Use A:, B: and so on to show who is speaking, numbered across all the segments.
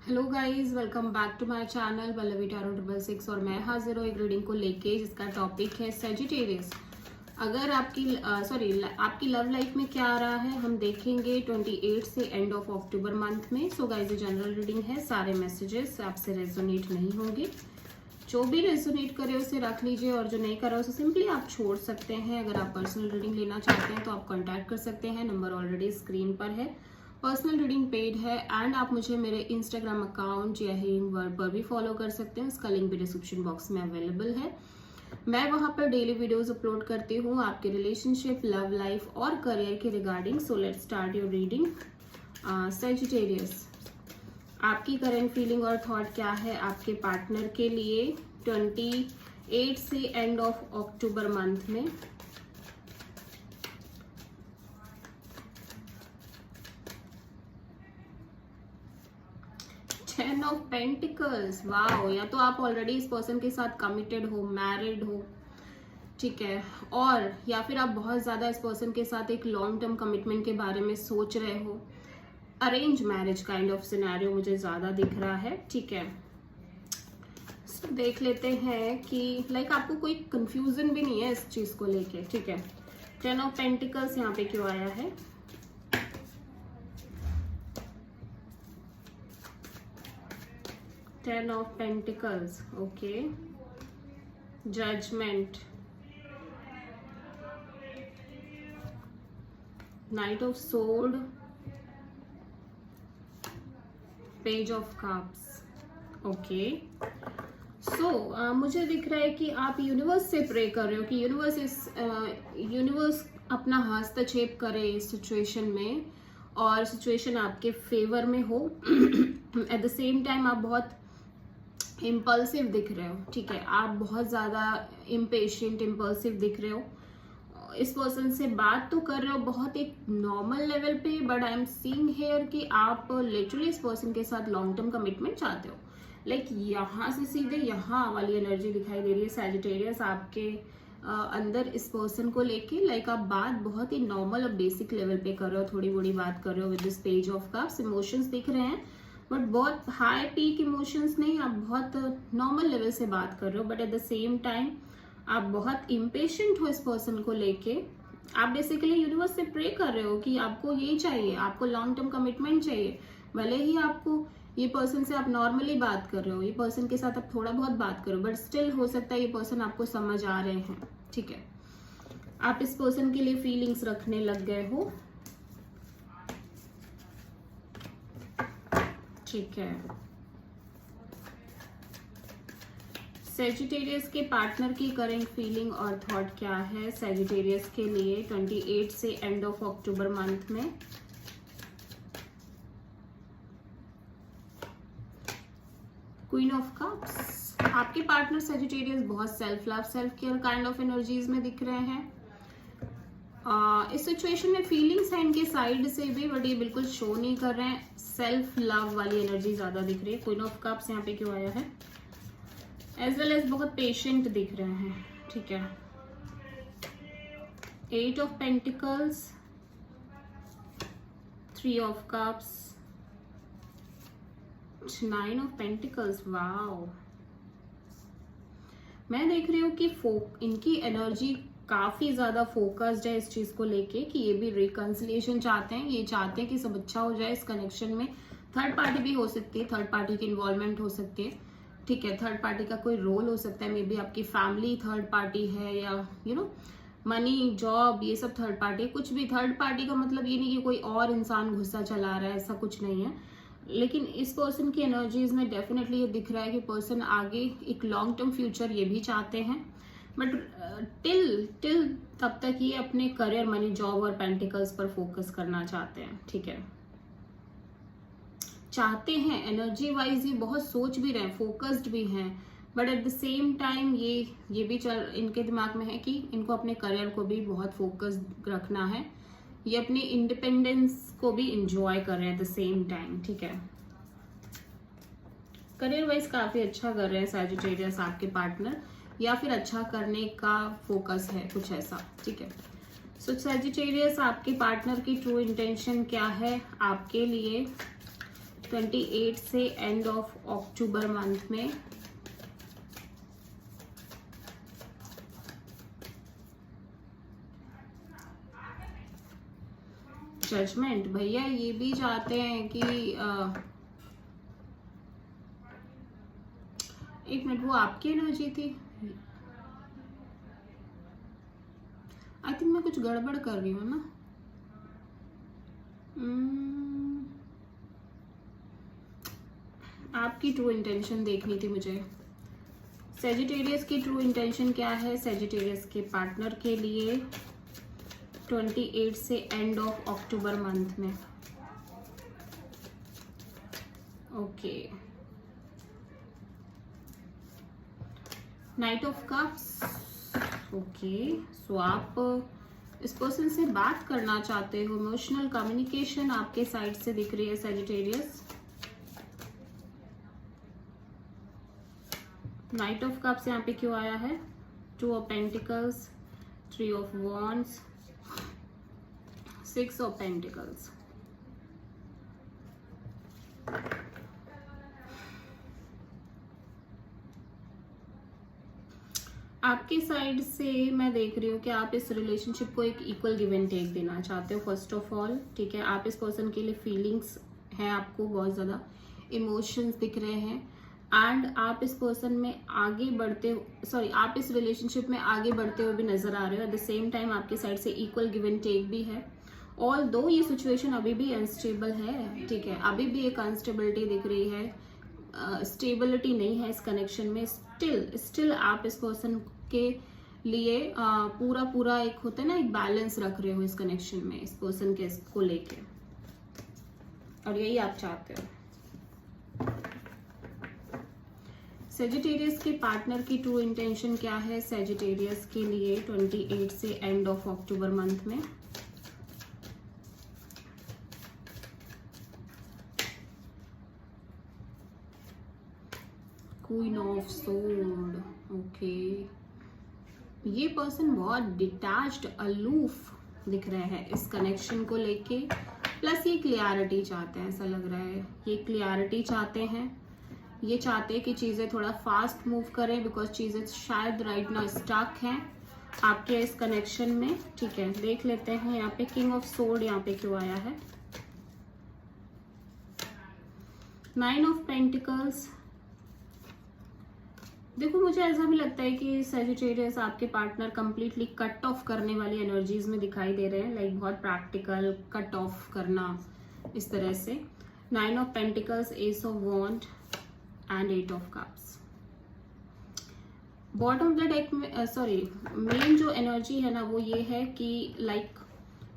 A: Hello guys, welcome back to my channel Pallavi tarot 666 और मैं हाजिर हूँ एक रीडिंग को लेके जिसका टॉपिक है सेजिटेरियस। अगर आपकी लव लाइफ में क्या आ रहा है हम देखेंगे 28 से एंड ऑफ अक्टूबर मंथ में। सो गाइस, ये जनरल रीडिंग है, सारे मैसेजेस आपसे रेजोनेट नहीं होंगे। जो भी रेजोनेट करे उसे रख लीजिए और जो नहीं करे उसे सिंपली आप छोड़ सकते हैं। अगर आप पर्सनल रीडिंग लेना चाहते हैं तो आप कॉन्टैक्ट कर सकते हैं, नंबर ऑलरेडी स्क्रीन पर है। पर्सनल रीडिंग पेड है एंड आप मुझे मेरे इंस्टाग्राम अकाउंट या हीलिंग वर्ड पर भी फॉलो कर सकते हैं, इसका लिंक भी डिस्क्रिप्शन बॉक्स में अवेलेबल है। मैं वहां पर डेली वीडियोस अपलोड करती हूँ आपके रिलेशनशिप, लव लाइफ और करियर के regarding. So let's start your reading. Sagittarius, आपकी करंट फीलिंग और थॉट क्या है आपके पार्टनर के लिए 28 से एंड ऑफ अक्टूबर मंथ में। टेन ऑफ पेंटिकल्स, वाओ, या तो आप ऑलरेडी इस पर्सन के साथ कमिटेड हो, मैरिड हो, ठीक है, और या फिर आप बहुत ज्यादा इस पर्सन के साथ एक लॉन्ग टर्म कमिटमेंट के बारे में सोच रहे हो। Arrange marriage kind of scenario मुझे ज्यादा दिख रहा है, ठीक है। so, देख लेते हैं कि आपको कोई कंफ्यूजन भी नहीं है इस चीज को लेके, ठीक है। टेन ऑफ पेंटिकल्स यहाँ पे क्यों आया है? Ten of pentacles, okay. Judgement, knight of sword, page of cups, okay. So मुझे दिख रहा है कि आप यूनिवर्स से प्रे कर रहे हो कि यूनिवर्स अपना हस्तक्षेप करे इस सिचुएशन में और सिचुएशन आपके फेवर में हो। एट द सेम टाइम आप बहुत इम्पल्सिव दिख रहे हो, ठीक है। आप बहुत ज्यादा इम्पेशेंट, इम्पल्सिव दिख रहे हो। इस पर्सन से बात तो कर रहे हो बहुत एक नॉर्मल लेवल पे, but I am seeing here कि आप लिटरली इस पर्सन के साथ लॉन्ग टर्म कमिटमेंट चाहते हो। यहाँ से सीधे यहाँ वाली एनर्जी दिखाई दे रही है सैजिटेरियस आपके अंदर इस पर्सन को लेके। आप बात बहुत ही नॉर्मल और बेसिक लेवल पे कर रहे हो, थोड़ी बड़ी बात कर रहे हो with this page of cups. Emotions दिख रहे हैं बट बहुत हाई पीक इमोशंस नहीं, आप बहुत नॉर्मल लेवल से बात कर रहे हो। But at the same time आप बहुत इम्पेशेंट हो इस पर्सन को लेके। आप बेसिकली यूनिवर्स से प्रे कर रहे हो कि आपको ये चाहिए, आपको लॉन्ग टर्म कमिटमेंट चाहिए। भले ही आपको ये पर्सन से आप नॉर्मली बात कर रहे हो, ये पर्सन के साथ आप थोड़ा बहुत बात करो, बट स्टिल हो सकता है ये पर्सन आपको समझ आ रहे हैं, ठीक है। आप इस पर्सन के लिए फीलिंग्स रखने लग गए हो, ठीक है। सेजिटेरियस के पार्टनर की करंट फीलिंग और थॉट क्या है सेजिटेरियस के लिए 28 से एंड ऑफ अक्टूबर मंथ में। क्वीन ऑफ कप्स, आपके पार्टनर सेजिटेरियस बहुत self love, self care kind of energies में दिख रहे हैं। इस सिचुएशन में फीलिंग्स है इनके साइड से भी, बट ये बिल्कुल शो नहीं कर रहे हैं। सेल्फ लव वाली एनर्जी ज्यादा दिख रही है। क्वीन ऑफ कप्स यहाँ पे क्यों आया है? एज वेल एज बहुत पेशेंट दिख रहे हैं, ठीक है। Eight of pentacles, three of cups, nine of pentacles, wow. मैं देख रही हूँ कि इनकी एनर्जी काफी ज्यादा फोकस्ड है इस चीज को लेके कि ये भी रिकंसिलिएशन चाहते हैं। ये चाहते हैं कि सब अच्छा हो जाए इस कनेक्शन में। थर्ड पार्टी भी हो सकती है, थर्ड पार्टी की इन्वॉल्वमेंट हो सकती है, ठीक है। थर्ड पार्टी का कोई रोल हो सकता है, मे बी आपकी फैमिली थर्ड पार्टी है या मनी, जॉब, ये सब थर्ड पार्टी। कुछ भी थर्ड पार्टी का मतलब ये नहीं कि कोई और इंसान गुस्सा चला रहा है, ऐसा कुछ नहीं है। लेकिन इस पर्सन की एनर्जीज में डेफिनेटली ये दिख रहा है कि पर्सन आगे एक लॉन्ग टर्म फ्यूचर ये भी चाहते हैं, बट टिल तब तक ये अपने करियर, मनी, जॉब और पेंटिकल्स पर फोकस करना चाहते हैं, ठीक है। चाहते हैं एनर्जी वाइज ये बहुत सोच भी रहे हैं, फोकस्ड भी हैं, but at the same time ये भी इनके दिमाग में है कि इनको अपने करियर को भी बहुत फोकस्ड रखना है। ये अपनी इंडिपेंडेंस को भी इंजॉय कर रहे हैं एट द सेम टाइम, ठीक है। करियर वाइज काफी अच्छा कर रहे हैं सैजिटेरियस आपके पार्टनर, या फिर अच्छा करने का फोकस है कुछ ऐसा, ठीक है। सो सैजिटेरियस आपके पार्टनर की ट्रू इंटेंशन क्या है आपके लिए 28 से एंड ऑफ अक्टूबर मंथ में। जजमेंट, भैया ये भी चाहते हैं कि एक मिनट, वो आपकी एनर्जी थी। आई थिंक मैं कुछ गड़बड़ कर रही हूँ ना। आपकी ट्रू इंटेंशन देखनी थी मुझे। सेजिटेरियस की ट्रू इंटेंशन क्या है सेजिटेरियस के पार्टनर के लिए 28 से एंड ऑफ अक्टूबर मंथ में। Okay, knight of cups. Okay, so आप इस पर्सन से बात करना चाहते हो, इमोशनल कम्युनिकेशन आपके साइड से दिख रही है सेजिटेरियस। नाइट ऑफ कप्स यहाँ पे क्यों आया है? 2 of pentacles, 3 of wands, 6 of pentacles. आपके साइड से मैं देख रही हूँ कि आप इस रिलेशनशिप को एक इक्वल गिव एंड टेक देना चाहते हो फर्स्ट ऑफ ऑल, ठीक है। आप इस पर्सन के लिए फीलिंग्स हैं, आपको बहुत ज़्यादा इमोशंस दिख रहे हैं एंड आप इस पर्सन में आगे बढ़ते, सॉरी आप इस रिलेशनशिप में आगे बढ़ते हुए भी नजर आ रहे हो। एट द सेम टाइम आपके साइड से इक्वल गिव एंड टेक भी है। ऑल दो ये सिचुएशन अभी भी अनस्टेबल है, ठीक है, अभी भी एक अनस्टेबिलिटी दिख रही है, स्टेबिलिटी नहीं है इस कनेक्शन में। स्टिल आप इस पर्सन के लिए पूरा एक होता है ना, एक बैलेंस रख रहे हो इस कनेक्शन में इस पर्सन के को लेके, और यही आप चाहते हो। सेजिटेरियस के पार्टनर की ट्रू इंटेंशन क्या है सेजिटेरियस के लिए 28 से एंड ऑफ अक्टूबर मंथ में? Queen of sword. ओके, ये पर्सन बहुत डिटैच्ड, अलूफ दिख रहे हैं इस कनेक्शन को लेके, प्लस ये क्लियरिटी चाहते हैं, ऐसा लग रहा है ये क्लियरिटी चाहते हैं। ये चाहते हैं कि चीज़ें थोड़ा फास्ट मूव करें बिकॉज चीज़ें शायद राइट नाउ स्टक हैं आपके इस कनेक्शन में, ठीक है। देख लेते हैं यहाँ पे किंग ऑफ सोर्ड यहाँ पे क्यों आया है। 9 ऑफ पेंटिकल्स। देखो मुझे ऐसा भी लगता है कि सेजिटेरियस आपके पार्टनर कंप्लीटली कट ऑफ करने वाली एनर्जीज में दिखाई दे रहे हैं, लाइक बहुत प्रैक्टिकल कट ऑफ करना इस तरह से। 9 of pentacles, ace of wand and 8 of cups. Bottom of the deck में सॉरी मेन जो एनर्जी है ना वो ये है कि लाइक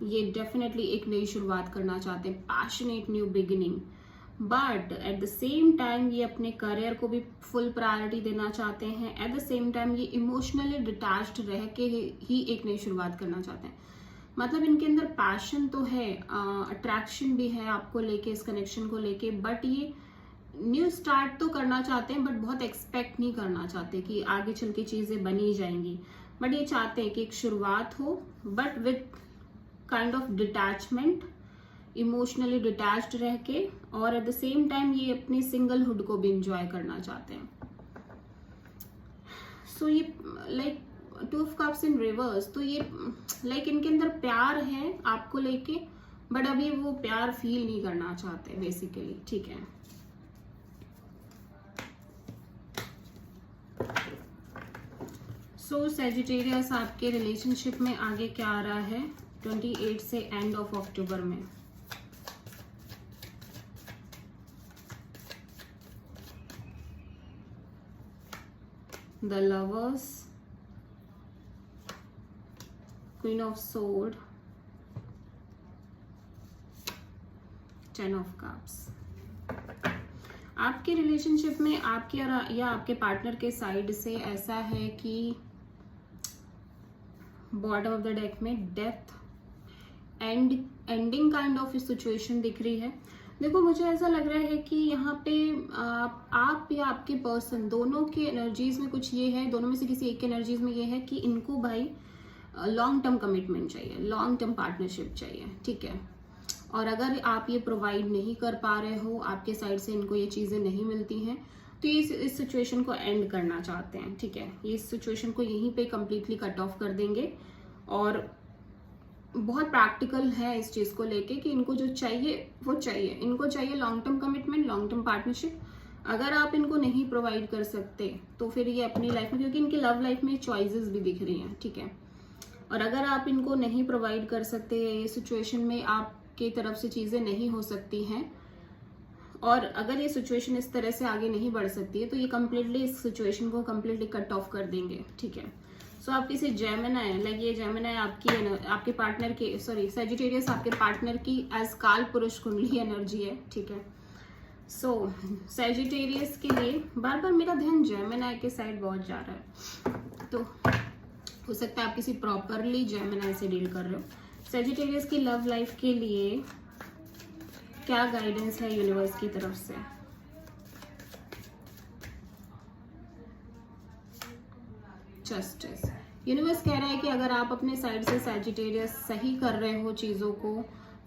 A: ये डेफिनेटली एक नई शुरुआत करना चाहते हैं, passionate new beginning, but at the same time ये अपने करियर को भी फुल प्रायोरिटी देना चाहते हैं। एट द सेम टाइम ये इमोशनली डिटैच्ड रह के ही एक नई शुरुआत करना चाहते हैं। मतलब इनके अंदर पैशन तो है, अट्रैक्शन भी है आपको लेके, इस कनेक्शन को लेके, बट ये न्यू स्टार्ट तो करना चाहते हैं बट बहुत एक्सपेक्ट नहीं करना चाहते कि आगे चल के चीजें बनी जाएंगी। बट ये चाहते हैं कि एक शुरुआत हो but with kind of detachment, emotionally detached रह के, और एट द सेम टाइम ये अपनी सिंगलहुड को भी इंजॉय करना चाहते हैं। सो ये like 2 of cups in reverse, तो ये लाइक इनके अंदर प्यार है आपको लेके बट अभी वो प्यार फील नहीं करना चाहते बेसिकली, ठीक है। सो सेजिटेरियस आपके रिलेशनशिप में आगे क्या आ रहा है 28 से एंड ऑफ अक्टूबर में? The lovers, queen of sword, 10 of cups. आपके रिलेशनशिप में आपके या आपके पार्टनर के साइड से ऐसा है कि बॉटम ऑफ द डेक में death, ending kind of situation दिख रही है। देखो मुझे ऐसा लग रहा है कि यहाँ पे आप या आपके पर्सन दोनों के एनर्जीज में कुछ ये है, दोनों में से किसी एक के एनर्जीज में ये है कि इनको भाई लॉन्ग टर्म कमिटमेंट चाहिए, लॉन्ग टर्म पार्टनरशिप चाहिए, ठीक है। और अगर आप ये प्रोवाइड नहीं कर पा रहे हो, आपके साइड से इनको ये चीज़ें नहीं मिलती हैं, तो ये इस सिचुएशन को एंड करना चाहते हैं, ठीक है। ये इस सिचुएशन को यहीं पे कम्प्लीटली कट ऑफ कर देंगे और बहुत प्रैक्टिकल है इस चीज़ को लेके कि इनको जो चाहिए वो चाहिए। इनको चाहिए long term commitment, long term partnership. अगर आप इनको नहीं प्रोवाइड कर सकते तो फिर ये अपनी लाइफ में, क्योंकि इनकी लव लाइफ में चॉइसेस भी दिख रही हैं, ठीक है। और अगर आप इनको नहीं प्रोवाइड कर सकते, ये सिचुएशन में आपकी तरफ से चीज़ें नहीं हो सकती हैं, और अगर ये सिचुएशन इस तरह से आगे नहीं बढ़ सकती है, तो ये कम्प्लीटली इस सिचुएशन को कम्प्लीटली कट ऑफ कर देंगे, ठीक है। सो आप किसी जेमिनी, लाइक ये जेमिनी आपके पार्टनर की, सॉरी सैजिटेरियस आपके पार्टनर की एज काल पुरुष कुंडली एनर्जी है, ठीक है। सो सैजिटेरियस के लिए बार बार मेरा ध्यान जेमिनी के साइड बहुत जा रहा है, तो हो सकता है आप किसी प्रॉपरली जेमिनी से डील कर रहे हो। सैजिटेरियस की लव लाइफ के लिए क्या गाइडेंस है यूनिवर्स की तरफ से? जस्टिस। यूनिवर्स कह रहा है कि अगर आप अपने साइड से सैजिटेरियस सही कर रहे हो, चीज़ों को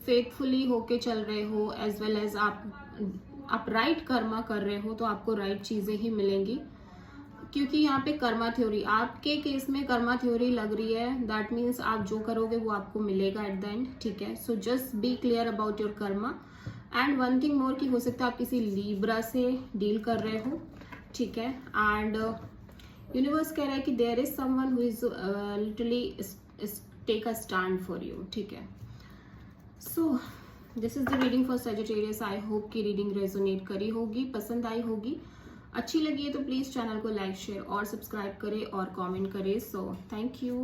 A: फेथफुली होके चल रहे हो, एज वेल एज आप राइट कर्मा कर रहे हो, तो आपको राइट चीज़ें ही मिलेंगी। क्योंकि यहाँ पे कर्मा थ्योरी, आपके केस में कर्मा थ्योरी लग रही है, दैट मीन्स आप जो करोगे वो आपको मिलेगा एट द एंड, ठीक है। So just be clear about your Karma. And one thing more, कि हो सकता है आप किसी लीब्रा से डील कर रहे हो, ठीक है। एंड यूनिवर्स कह रहा है कि there is someone who is literally take a stand for you, ठीक है। So this is the reading for Sagittarius. I hope कि रीडिंग रेजोनेट करी होगी, पसंद आई होगी। अच्छी लगी है तो प्लीज़ चैनल को लाइक, शेयर और सब्सक्राइब करें और कमेंट करें। So thank you.